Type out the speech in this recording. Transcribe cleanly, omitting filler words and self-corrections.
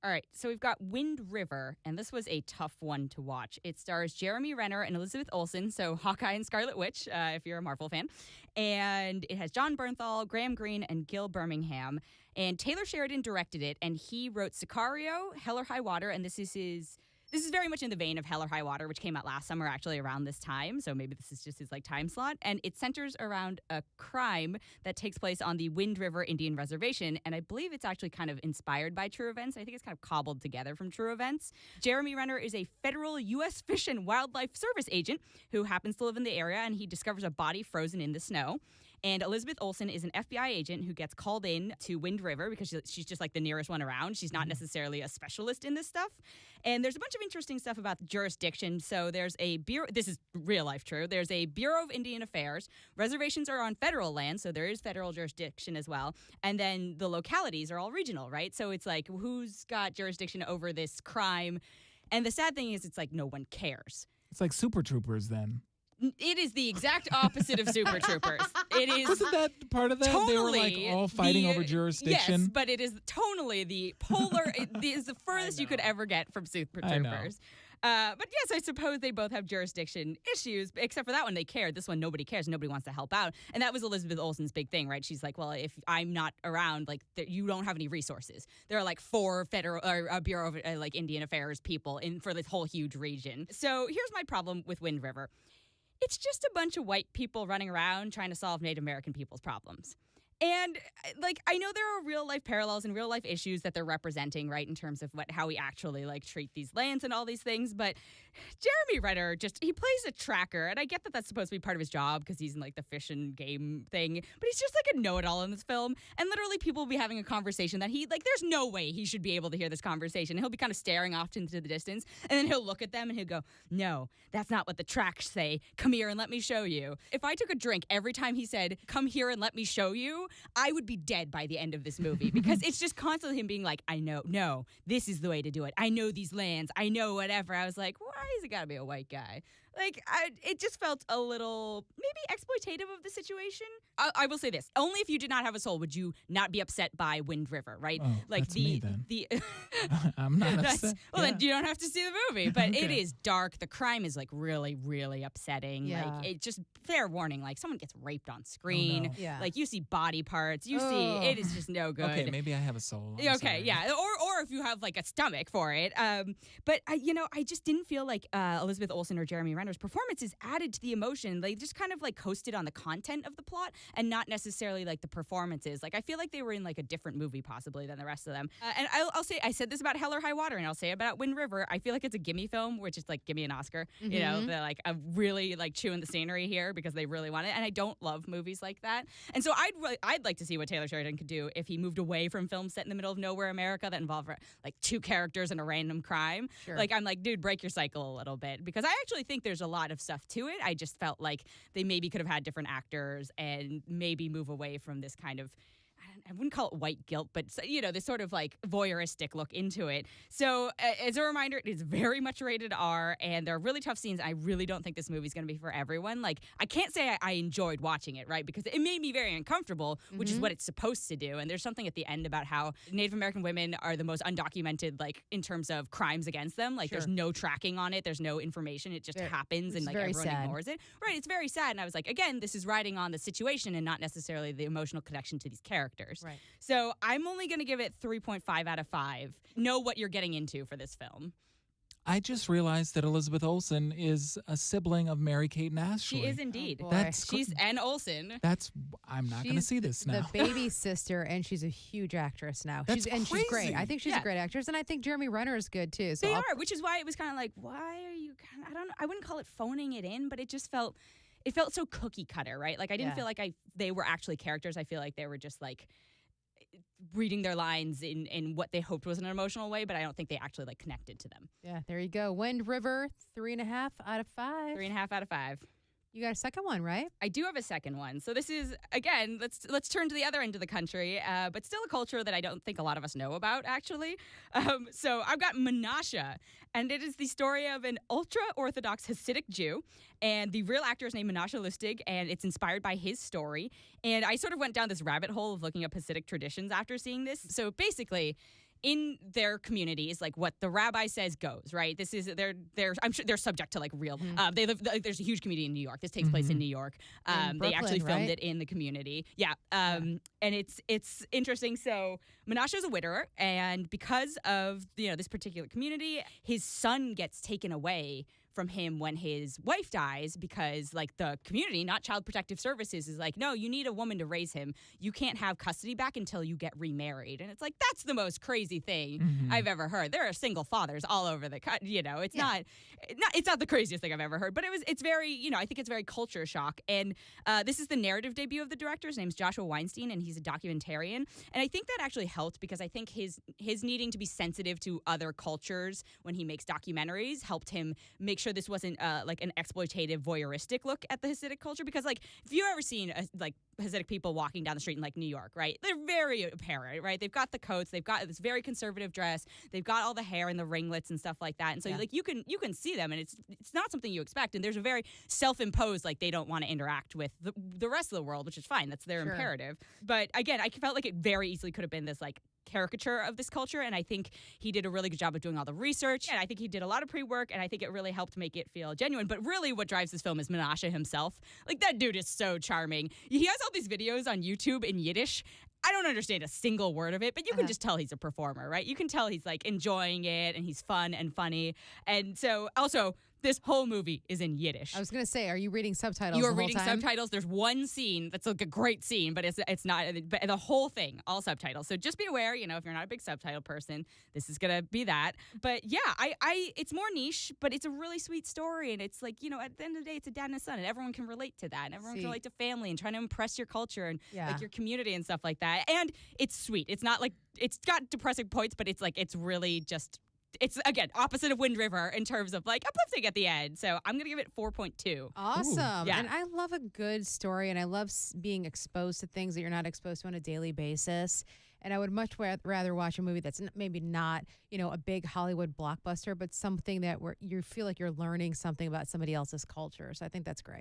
All right, so we've got Wind River, and this was a tough one to watch. It stars Jeremy Renner and Elizabeth Olsen, so Hawkeye and Scarlet Witch, if you're a Marvel fan. And it has John Bernthal, Graham Greene, and Gil Birmingham. And Taylor Sheridan directed it, and he wrote Sicario, Hell or High Water, and this is very much in the vein of Hell or High Water, which came out last summer, actually around this time. So maybe this is just his time slot. And it centers around a crime that takes place on the Wind River Indian Reservation. And I believe it's actually kind of inspired by true events. I think it's kind of cobbled together from true events. Jeremy Renner is a federal U.S. Fish and Wildlife Service agent who happens to live in the area, and he discovers a body frozen in the snow. And Elizabeth Olsen is an FBI agent who gets called in to Wind River because she's just the nearest one around. She's not necessarily a specialist in this stuff. And there's a bunch of interesting stuff about the jurisdiction. So there's a bureau. This is real life true. There's a Bureau of Indian Affairs. Reservations are on federal land, so there is federal jurisdiction as well. And then the localities are all regional, right? So it's who's got jurisdiction over this crime? And the sad thing is, it's no one cares. It's like Super Troopers then. It is the exact opposite of Super Troopers. It is. Wasn't that part of that? Totally they were all fighting over jurisdiction. Yes, but it is totally the polar. It is the furthest you could ever get from Super Troopers. But yes, I suppose they both have jurisdiction issues, except for that one they cared. This one nobody cares. Nobody wants to help out, and that was Elizabeth Olsen's big thing, right? She's well, if I'm not around, you don't have any resources. There are 4 federal or Bureau of Indian Affairs people for this whole huge region. So here's my problem with Wind River. It's just a bunch of white people running around trying to solve Native American people's problems. And, I know there are real-life parallels and real-life issues that they're representing, right, in terms of how we actually, treat these lands and all these things. But Jeremy Renner he plays a tracker. And I get that that's supposed to be part of his job because he's in, the fish and game thing. But he's just, a know-it-all in this film. And literally people will be having a conversation that there's no way he should be able to hear this conversation. And he'll be kind of staring off into the distance. And then he'll look at them and he'll go, no, that's not what the tracks say. Come here and let me show you. If I took a drink every time he said, come here and let me show you, I would be dead by the end of this movie because it's just constantly him being I know, no, this is the way to do it. I know these lands. I know whatever. I was why is it got to be a white guy? It just felt a little maybe exploitative of the situation. I will say this. Only if you did not have a soul would you not be upset by Wind River, right? Oh, that's me, then. I'm not upset. Well, then you don't have to see the movie. But okay. It is dark. The crime is really, really upsetting. Yeah. It just fair warning. Someone gets raped on screen. Oh, no. Yeah. You see body parts. You see it is just no good. Okay, maybe I have a soul. Okay, sorry. Yeah. Or if you have a stomach for it. But I just didn't feel like Elizabeth Olsen or Jeremy Renner's performances added to the emotion. They just kind of coasted on the content of the plot and not necessarily the performances. I feel like they were in a different movie possibly than the rest of them. And I'll say I said this about Hell or High Water, and I'll say about Wind River. I feel like it's a gimme film, which is give me an Oscar. Mm-hmm. You know, they're I'm really chewing the scenery here because they really want it, and I don't love movies like that. And so I'd like to see what Taylor Sheridan could do if he moved away from films set in the middle of nowhere America that involve 2 characters and a random crime. Sure. I'm dude, break your cycle a little bit, because I actually think there's a lot of stuff to it. I just felt like they maybe could have had different actors and maybe move away from this kind of, I wouldn't call it white guilt, but this sort of voyeuristic look into it. So as a reminder, it is very much rated R, and there are really tough scenes. I really don't think this movie is going to be for everyone. I can't say I enjoyed watching it, right? Because it made me very uncomfortable, which is what it's supposed to do. And there's something at the end about how Native American women are the most undocumented, in terms of crimes against them. Sure. There's no tracking on it. There's no information. It just happens, and everyone ignores it. Right. It's very sad. And I was again, this is riding on the situation and not necessarily the emotional connection to these characters. Right. So I'm only going to give it 3.5 out of 5. Know what you're getting into for this film. I just realized that Elizabeth Olsen is a sibling of Mary-Kate and Ashley. She is indeed. Oh, she's an Olsen. I'm not going to see this now. The baby sister, and she's a huge actress now. That's she's great. I think she's a great actress, and I think Jeremy Renner is good too. So they are, which is why it was kind of why are you I wouldn't call it phoning it in, but it just felt so cookie cutter, right? I didn't feel like they were actually characters. I feel like they were just reading their lines in what they hoped was an emotional way, but I don't think they actually connected to them. Yeah, there you go. Wind River, 3.5 out of 5. 3.5 out of 5. You got a second one, right? I do have a second one. So this is, again, let's turn to the other end of the country, but still a culture that I don't think a lot of us know about, actually. So I've got Menashe, and it is the story of an ultra-Orthodox Hasidic Jew, and the real actor is named Menashe Lustig, and it's inspired by his story. And I sort of went down this rabbit hole of looking up Hasidic traditions after seeing this. So basically, in their communities, like what the rabbi says goes, right? This is they're I'm sure they're subject to like real. They live. There's a huge community in New York. This takes place in New York. In They actually Brooklyn, filmed right? it in the community. Yeah. And it's interesting. So Menashe is a widower, and because of this particular community, his son gets taken away from him when his wife dies because like the community, not Child Protective Services, is like, no, you need a woman to raise him. You can't have custody back until you get remarried. And it's like, that's the most crazy thing I've ever heard. There are single fathers all over the it's not the craziest thing I've ever heard, but it's very, I think it's very culture shock. And this is the narrative debut of the director. His name's Joshua Weinstein, and he's a documentarian. And I think that actually helped because I think his needing to be sensitive to other cultures when he makes documentaries helped him make sure this wasn't like an exploitative, voyeuristic look at the Hasidic culture. Because like if you've ever seen like Hasidic people walking down the street in like New York, right? They're very apparent, right? They've got the coats, they've got this very conservative dress, they've got all the hair and the ringlets and stuff like that. And so like you can see them, and it's not something you expect. And there's a very self-imposed like they don't want to interact with the rest of the world, which is fine. That's their imperative. But again, I felt like it very easily could have been this like caricature of this culture, and I think he did a really good job of doing all the research, and I think he did a lot of pre-work, and I think it really helped make it feel genuine. But really what drives this film is Menashe himself. Like, that dude is so charming. He has all these videos on YouTube in Yiddish. I don't understand a single word of it, but you can just tell he's a performer, right? You can tell he's like enjoying it, and he's fun and funny. And so also this whole movie is in Yiddish. I was going to say, are you reading subtitles You are the whole reading time? subtitles. There's one scene that's like a great scene, but it's not. But the whole thing, all subtitles. So just be aware, if you're not a big subtitle person, this is gonna be that. But yeah, it's more niche, but it's a really sweet story, and it's like at the end of the day, it's a dad and a son, and everyone can relate to that, and everyone can relate to family and trying to impress your culture and like your community and stuff like that. And it's sweet. It's not like it's got depressing points, but it's like it's really just. It's, again, opposite of Wind River in terms of, like, uplifting at the end. So I'm going to give it 4.2. Awesome. Yeah. And I love a good story, and I love being exposed to things that you're not exposed to on a daily basis. And I would much rather watch a movie that's maybe not, a big Hollywood blockbuster, but something that you feel like you're learning something about somebody else's culture. So I think that's great.